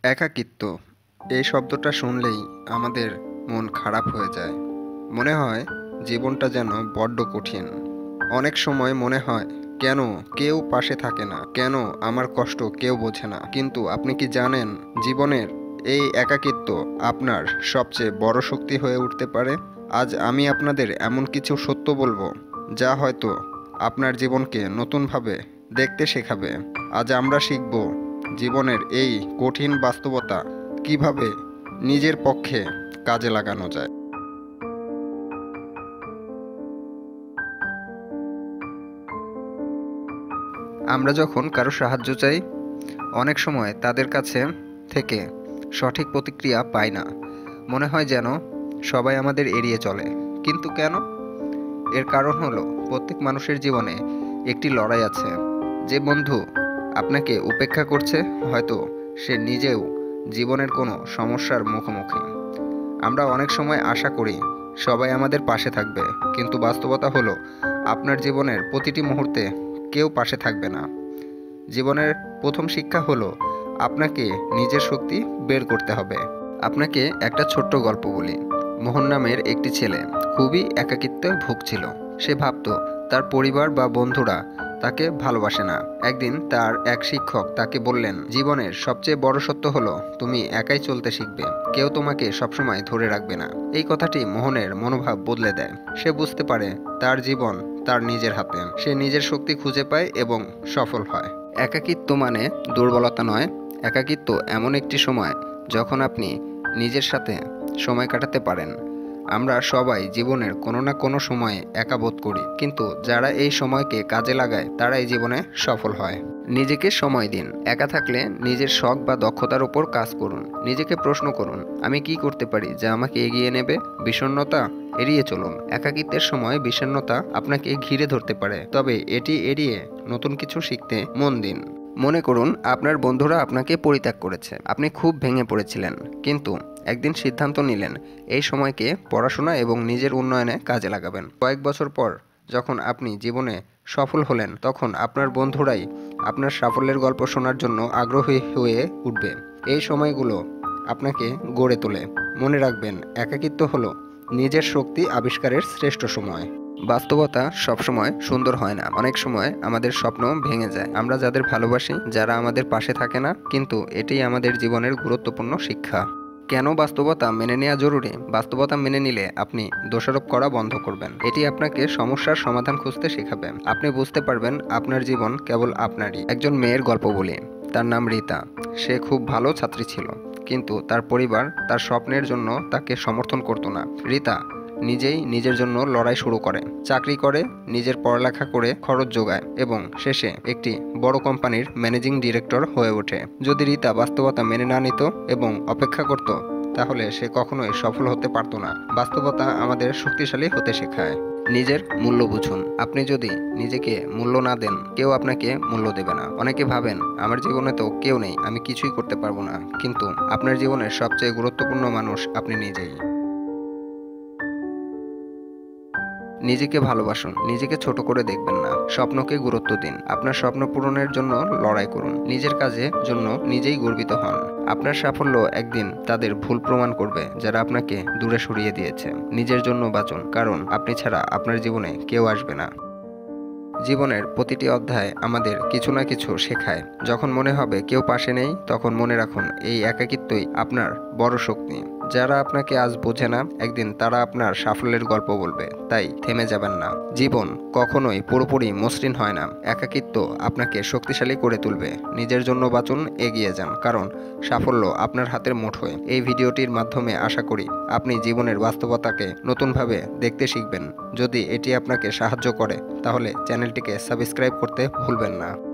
একাকিত্ব এই শব্দটা শুনলেই আমাদের মন খারাপ হয়ে যায়। মনে হয় জীবনটা যেন বড্ড কঠিন। অনেক সময় মনে হয় কেন কেউ পাশে থাকে না, কেন আমার কষ্ট কেউ বোঝে না। কিন্তু আপনি কি জানেন জীবনের এই একাকিত্ব আপনার সবচেয়ে বড় শক্তি হয়ে উঠতে পারে? আজ আমি আপনাদের এমন কিছু সত্য বলবো যা হয়তো আপনার জীবনকে নতুনভাবে দেখতে শেখাবে। আজ আমরা শিখব জীবনের এই কঠিন বাস্তবতা কিভাবে নিজের পক্ষে কাজে লাগানো যায়। আমরা যখন কারো সাহায্য চাই, অনেক সময় তাদের কাছে থেকে সঠিক প্রতিক্রিয়া পাই না। মনে হয় যেন সবাই আমাদের এড়িয়ে চলে। কিন্তু কেন? এর কারণ হলো প্রত্যেক মানুষের জীবনে একটি লড়াই আছে। যে বন্ধু আপনাকে উপেক্ষা করছে, হয়তো সে নিজেও জীবনের কোনো সমস্যার মুখোমুখি। আমরা অনেক সময় আশা করি সবাই আমাদের পাশে থাকবে, কিন্তু বাস্তবতা হলো আপনার জীবনের প্রতিটি মুহূর্তে কেউ পাশে থাকবে না। জীবনের প্রথম শিক্ষা হলো আপনাকে নিজের শক্তি বের করতে হবে। আপনাকে একটা ছোট্ট গল্প বলি। মোহন নামের একটি ছেলে খুবই একাকিত্বে ভুগছিল। সে ভাবতো তার পরিবার বা বন্ধুরা তাকে ভালোবাসে না। একদিন তার এক শিক্ষক তাকে বললেন, জীবনের সবচেয়ে বড় সত্য হলো তুমি একাই চলতে শিখবে, কেউ তোমাকে সবসময় ধরে রাখবে না। এই কথাটি মোহনের মনোভাব বদলে দেয়। সে বুঝতে পারে তার জীবন তার নিজের হাতে। সে নিজের শক্তি খুঁজে পায় এবং সফল হয়। একাকিত্ব মানে দুর্বলতা নয়। একাকিত্ব এমন একটি সময় যখন আপনি নিজের সাথে সময় কাটাতে পারেন। আমরা সবাই জীবনের কোনো না কোনো সময়ে একা বোধ করি, কিন্তু যারা এই সময়কে কাজে লাগায় তারাই জীবনে সফল হয়। নিজেকে সময় দিন। একা থাকলে নিজের শখ বা দক্ষতার উপর কাজ করুন। নিজেকে প্রশ্ন করুন, আমি কি করতে পারি যা আমাকে এগিয়ে নেবে? বিষণ্ণতা এড়িয়ে চলুন। একাকিত্বের সময় বিষণ্ণতা আপনাকে ঘিরে ধরতে পারে, তবে এটি এড়িয়ে নতুন কিছু শিখতে মন দিন। মনে করুন আপনার বন্ধুরা আপনাকে পরিত্যাগ করেছে। আপনি খুব ভেঙে পড়েছিলেন, কিন্তু একদিন সিদ্ধান্ত নিলেন এই সময়কে পড়াশোনা এবং নিজের উন্নয়নে কাজে লাগাবেন। কয়েক বছর পর যখন আপনি জীবনে সফল হলেন, তখন আপনার বন্ধুরাই আপনার সাফল্যের গল্প শোনার জন্য আগ্রহী হয়ে উঠবে। এই সময়গুলো আপনাকে গড়ে তোলে। মনে রাখবেন, একাকিত্ব হলো নিজের শক্তি আবিষ্কারের শ্রেষ্ঠ সময়। বাস্তবতা সবসময় সুন্দর হয় না। অনেক সময় আমাদের স্বপ্ন ভেঙে যায়। আমরা যাদের ভালোবাসি, যারা আমাদের পাশে থাকে না, কিন্তু এটাই আমাদের জীবনের গুরুত্বপূর্ণ শিক্ষা। কেন বাস্তবতা মেনে নেওয়া জরুরি? বাস্তবতা মেনে নিলে আপনি দোষারোপ করা বন্ধ করবেন। এটি আপনাকে সমস্যার সমাধান খুঁজতে শেখাবে। আপনি বুঝতে পারবেন আপনার জীবন কেবল আপনারই। একজন মেয়ের গল্প বলি। তার নাম রীতা। সে খুব ভালো ছাত্রী ছিল, কিন্তু তার পরিবার তার স্বপ্নের জন্য তাকে সমর্থন করতো না। রীতা নিজেই নিজের জন্য লড়াই শুরু করে। চাকরি করে, নিজের পড়ালেখা করে খরচ যোগায় এবং শেষে একটি বড় কোম্পানির ম্যানেজিং ডিরেক্টর হয়ে ওঠে। যদি রীতা বাস্তবতা মেনে না নিত এবং অপেক্ষা করত, তাহলে সে কখনোই সফল হতে পারত না। বাস্তবতা আমাদের শক্তিশালী হতে শেখায়। নিজের মূল্য বুঝুন। আপনি যদি নিজেকে মূল্য না দেন, কেউ আপনাকে মূল্য দেবে না। অনেকে ভাবেন আমার জীবনে তো কেউ নেই, আমি কিছুই করতে পারবো না। কিন্তু আপনার জীবনের সবচেয়ে গুরুত্বপূর্ণ মানুষ আপনি নিজেই। নিজেকে ভালোবাসুন। নিজেকে ছোট করে দেখবেন না। স্বপ্নকে গুরুত্ব দিন। আপনার স্বপ্ন পূরণের জন্য লড়াই করুন। নিজের কাজের জন্য নিজেই গর্বিত হন। আপনার সাফল্য একদিন তাদের ভুল প্রমাণ করবে যারা আপনাকে দূরে সরিয়ে দিয়েছে। নিজের জন্য বাঁচুন, কারণ আপনি ছাড়া আপনার জীবনে কেউ আসবে না। জীবনের প্রতিটি অধ্যায় আমাদের কিছু না কিছু শেখায়। যখন মনে হবে কেউ পাশে নেই, তখন মনে রাখুন এই একাকিত্বই আপনার বড় শক্তি। যারা আপনাকে আজ বোঝে না, একদিন তারা আপনার সাফল্যের গল্প বলবে। তাই থেমে যাবেন না। জীবন কখনোই পুরোপুরি মসৃণ হয় না। একাকিত্ব আপনাকে শক্তিশালী করে তুলবে। নিজের জন্য বাঁচুন, এগিয়ে যান, কারণ সাফল্য আপনার হাতের মুঠোয়। এই ভিডিওটির মাধ্যমে আশা করি আপনি জীবনের বাস্তবতাকে নতুনভাবে দেখতে শিখবেন। যদি এটি আপনাকে সাহায্য করে, তাহলে চ্যানেলটিকে সাবস্ক্রাইব করতে ভুলবেন না।